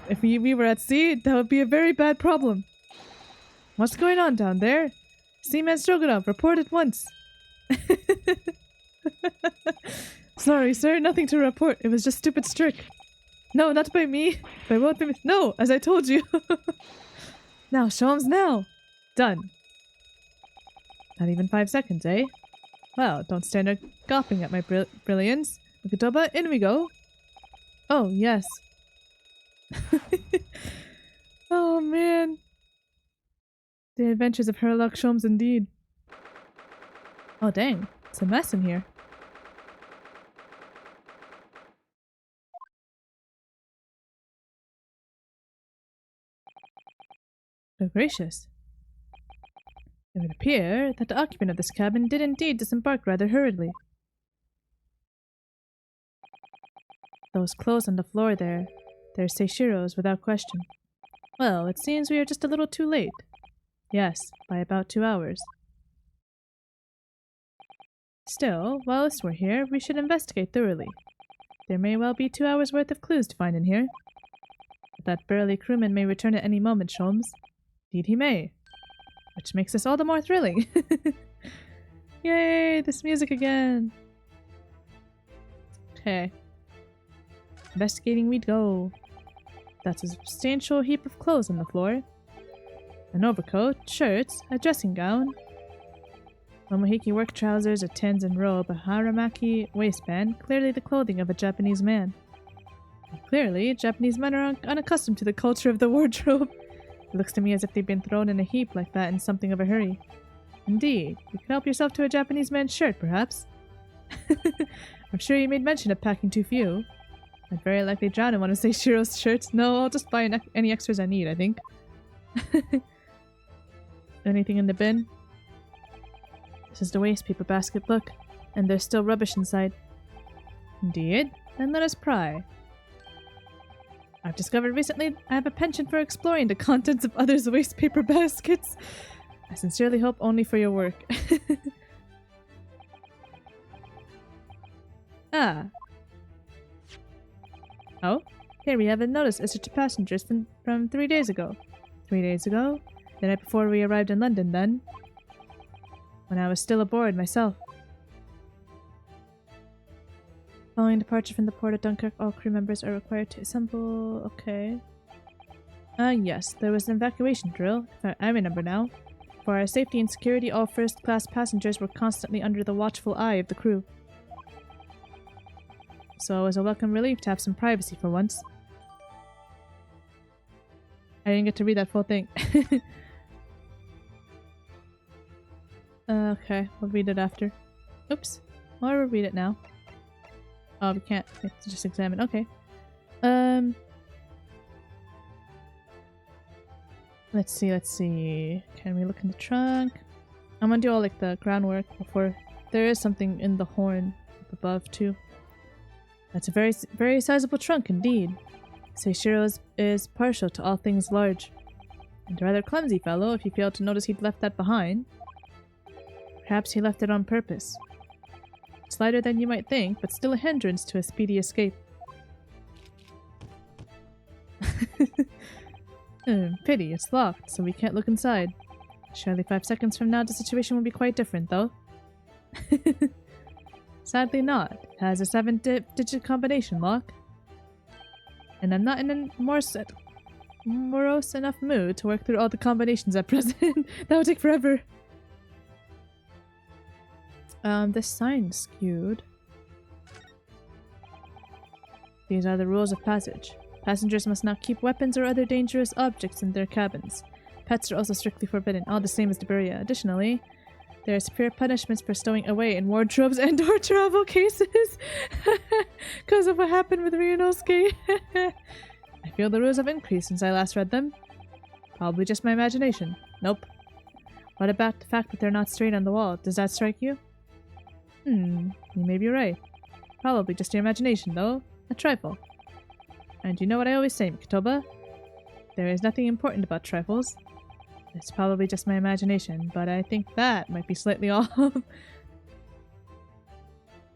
If we were at sea, that would be a very bad problem. What's going on down there? Seaman Stroganov, report at once. Sorry, sir, nothing to report. It was just stupid strick. No, not by me. By what? No, as I told you. Now, Sholmes, now. Done. Not even 5 seconds, eh? Well, don't stand there gawping at my brilliance. Mikotoba, in we go. Oh, yes. Oh man. The adventures of Sherlock Sholmes indeed. Oh dang, it's a mess in here. Oh gracious. It would appear that the occupant of this cabin did indeed disembark rather hurriedly. Those clothes on the floor there, they're Seishiro's without question. Well, it seems we are just a little too late. Yes, by about 2 hours. Still, whilst we're here, we should investigate thoroughly. There may well be 2 hours worth of clues to find in here. But that burly crewman may return at any moment, Sholmes. Indeed he may. Which makes this all the more thrilling. Yay, this music again. Okay. Investigating we go. That's a substantial heap of clothes on the floor. An overcoat, shirts, a dressing gown, Momohiki work trousers, a Tanzan robe, a haramaki waistband, clearly the clothing of a Japanese man. And clearly, Japanese men are unaccustomed to the culture of the wardrobe. It looks to me as if they've been thrown in a heap like that in something of a hurry. Indeed, you could help yourself to a Japanese man's shirt, perhaps. I'm sure you made mention of packing too few. I'd very likely drown in one of Seishiro's shirts. No, I'll just buy any extras I need, I think. Anything in the bin? This is the waste paper basket, look. And there's still rubbish inside. Indeed? Then let us pry. I've discovered recently I have a penchant for exploring the contents of others' waste paper baskets. I sincerely hope only for your work. Ah. Oh? Here we have a notice issued to passengers from 3 days ago. 3 days ago? The night before we arrived in London, then. When I was still aboard myself. Following departure from the port of Dunkirk, all crew members are required to assemble. Okay. Yes, there was an evacuation drill, if I remember now. For our safety and security, all first-class passengers were constantly under the watchful eye of the crew. So it was a welcome relief to have some privacy for once. I didn't get to read that full thing. Okay, we'll read it after. Oops. Or we'll read it now. Oh, we can't. We have to just examine. Okay. Let's see. Can we look in the trunk? I'm gonna do all like the groundwork before. There is something in the horn up above too. That's a very sizable trunk indeed. Seishiro is partial to all things large. And a rather clumsy fellow if you fail to notice he'd left that behind. Perhaps he left it on purpose. It's lighter than you might think, but still a hindrance to a speedy escape. Pity, it's locked, so we can't look inside. Surely 5 seconds from now the situation will be quite different, though. Sadly not. It has a 7-digit combination lock. And I'm not in a morose enough mood to work through all the combinations at present. That would take forever. This sign's skewed. These are the rules of passage. Passengers must not keep weapons or other dangerous objects in their cabins. Pets are also strictly forbidden, all the same as the Berea. Additionally, there are severe punishments for stowing away in wardrobes and or travel cases. Because of what happened with Ryunosuke. I feel the rules have increased since I last read them. Probably just my imagination. Nope. What about the fact that they're not straight on the wall? Does that strike you? You may be right. Probably just your imagination, though. A trifle. And you know what I always say, Mikotoba? There is nothing important about trifles. It's probably just my imagination, but I think that might be slightly off.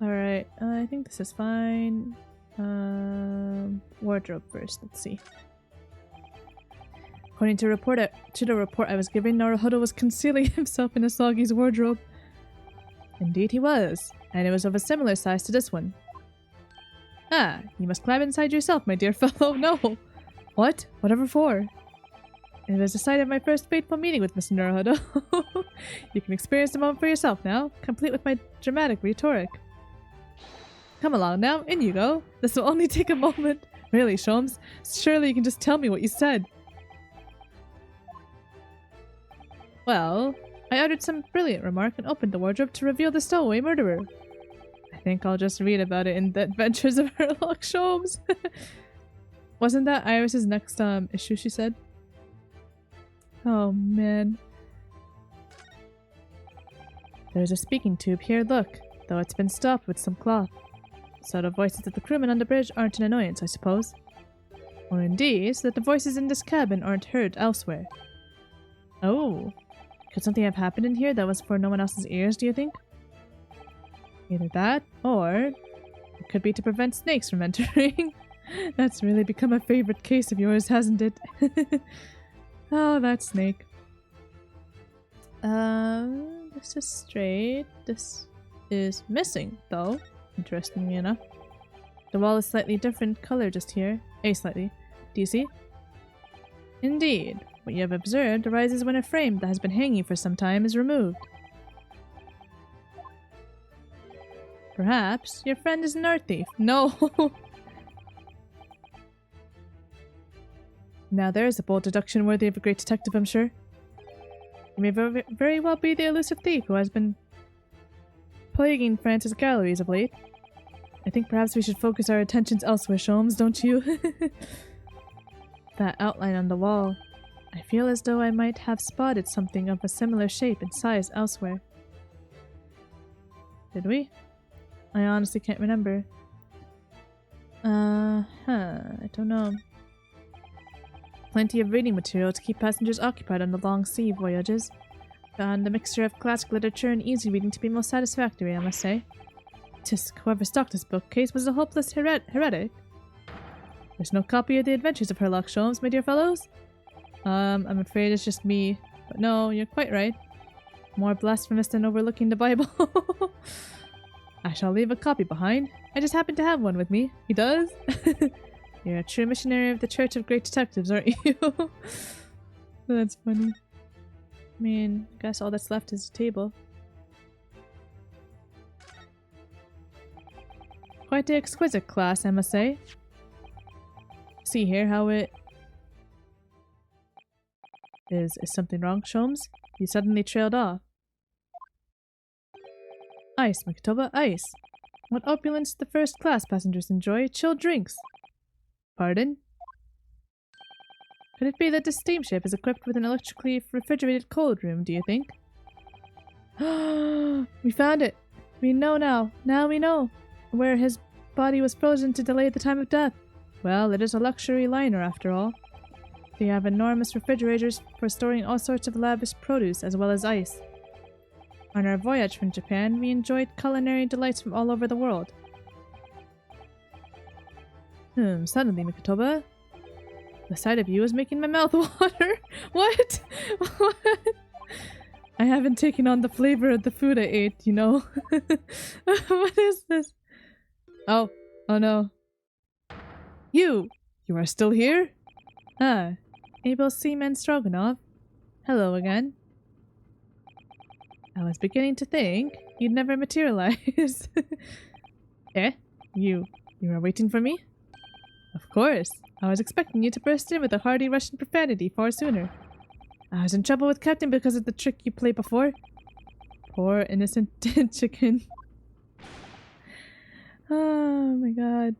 Alright, I think this is fine. Wardrobe first, let's see. According to the report I was given, Naruhodo was concealing himself in Asagi's wardrobe. Indeed he was, and it was of a similar size to this one. Ah, you must climb inside yourself, my dear fellow. No! What? Whatever for? It was the site of my first fateful meeting with Mr. Naruhodo. You can experience the moment for yourself now, complete with my dramatic rhetoric. Come along now, in you go. This will only take a moment. Really, Sholmes? Surely you can just tell me what you said. Well, I uttered some brilliant remark and opened the wardrobe to reveal the stowaway murderer. I think I'll just read about it in the Adventures of Sherlock Sholmes. Wasn't that Iris's next issue, she said? Oh, man. There's a speaking tube here, look. Though it's been stopped with some cloth. So the voices of the crewmen on the bridge aren't an annoyance, I suppose. Or indeed, so that the voices in this cabin aren't heard elsewhere. Oh. Could something have happened in here that was for no one else's ears, do you think? Either that, or it could be to prevent snakes from entering. That's really become a favorite case of yours, hasn't it? Oh, that snake. This is straight. This is missing, though. Interestingly enough. The wall is slightly different color just here. Slightly. Do you see? Indeed. What you have observed arises when a frame that has been hanging for some time is removed. Perhaps your friend is an art thief. No! Now there's a bold deduction worthy of a great detective, I'm sure. You may very well be the elusive thief who has been plaguing France's galleries of late. I think perhaps we should focus our attentions elsewhere, Sholmes, don't you? That outline on the wall. I feel as though I might have spotted something of a similar shape and size elsewhere. Did we? I honestly can't remember. I don't know. Plenty of reading material to keep passengers occupied on the long sea voyages. Found the mixture of classic literature and easy reading to be most satisfactory, I must say. Tisk, whoever stocked this bookcase was a hopeless heretic. There's no copy of the Adventures of Sherlock Sholmes, my dear fellows. I'm afraid it's just me. But no, you're quite right. More blasphemous than overlooking the Bible. I shall leave a copy behind. I just happen to have one with me. He does? You're a true missionary of the Church of Great Detectives, aren't you? That's funny. I mean, I guess all that's left is a table. Quite the exquisite class, I must say. See here how it... Is something wrong, Sholmes? You suddenly trailed off. Ice, Makatoba, ice. What opulence the first-class passengers enjoy. Chilled drinks. Pardon? Could it be that this steamship is equipped with an electrically refrigerated cold room, do you think? We found it! We know now. Now we know. Where his body was frozen to delay the time of death. Well, it is a luxury liner after all. They have enormous refrigerators for storing all sorts of lavish produce as well as ice. On our voyage from Japan, we enjoyed culinary delights from all over the world. Suddenly, Makatoba, the sight of you is making my mouth water. What? What? I haven't taken on the flavor of the food I ate, you know. What is this? Oh no. You are still here? Ah, Abel Seaman Stroganoff. Hello again. I was beginning to think you'd never materialize. Eh? You are waiting for me? Of course. I was expecting you to burst in with a hearty Russian profanity far sooner. I was in trouble with Captain because of the trick you played before. Poor innocent chicken. Oh my god.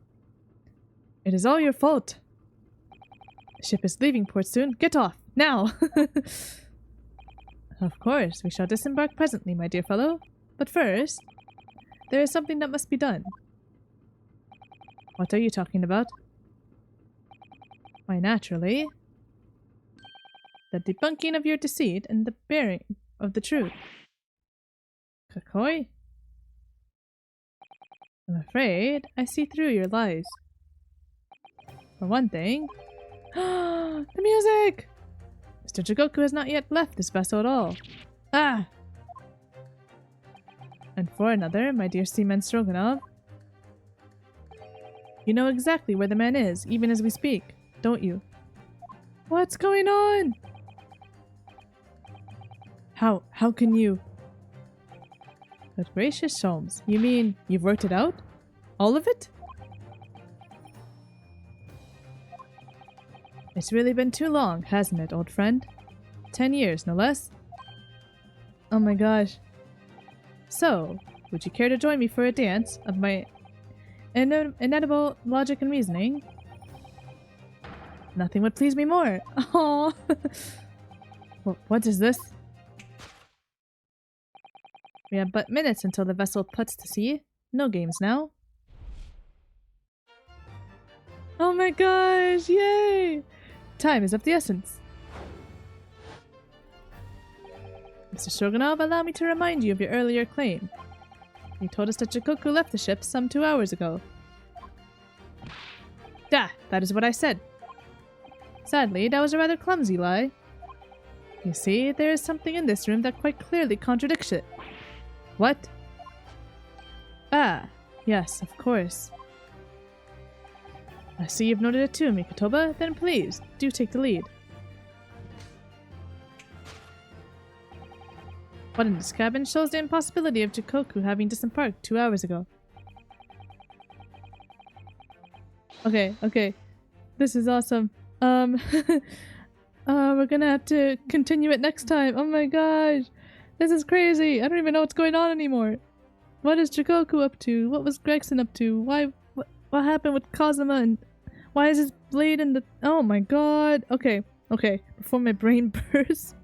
It is all your fault. The ship is leaving port soon. Get off! Now! Of course, we shall disembark presently, my dear fellow. But first, there is something that must be done. What are you talking about? Why, naturally, the debunking of your deceit and the bearing of the truth. Kakoi? I'm afraid I see through your lies. For one thing... the music! Mr. Jigoku has not yet left this vessel at all. Ah! And for another, my dear Seaman Stroganoff, you know exactly where the man is, even as we speak, don't you? What's going on? How can you? Good gracious, Sholmes. You mean you've worked it out? All of it? It's really been too long, hasn't it, old friend? 10 years, no less. Oh my gosh. So, would you care to join me for a dance of my inedible logic and reasoning? Nothing would please me more. Oh, what is this? We have but minutes until the vessel puts to sea. No games now. Oh my gosh, yay! Time is of the essence. Mr. Stroganov, allow me to remind you of your earlier claim. You told us that Chikoku left the ship some 2 hours ago. That is what I said. Sadly, that was a rather clumsy lie. You see, there is something in this room that quite clearly contradicts it. What? Ah, yes, of course. I see you've noted it too, Mikotoba. Then please, do take the lead. What in this cabin shows the impossibility of Chikoku having disembarked 2 hours ago. Okay. This is awesome. We're gonna have to continue it next time. Oh my gosh. This is crazy. I don't even know what's going on anymore. What is Chikoku up to? What was Gregson up to? What happened with Kazuma, and why is his blade in the... Oh my god. Okay. Before my brain bursts.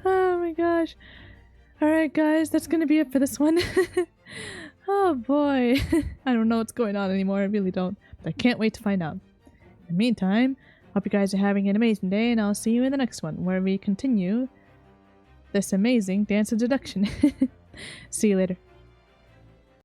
Oh my gosh. Alright guys, that's gonna be it for this one. Oh boy. I don't know what's going on anymore. I really don't. But I can't wait to find out. In the meantime, hope you guys are having an amazing day, and I'll see you in the next one, where we continue this amazing dance of deduction. See you later.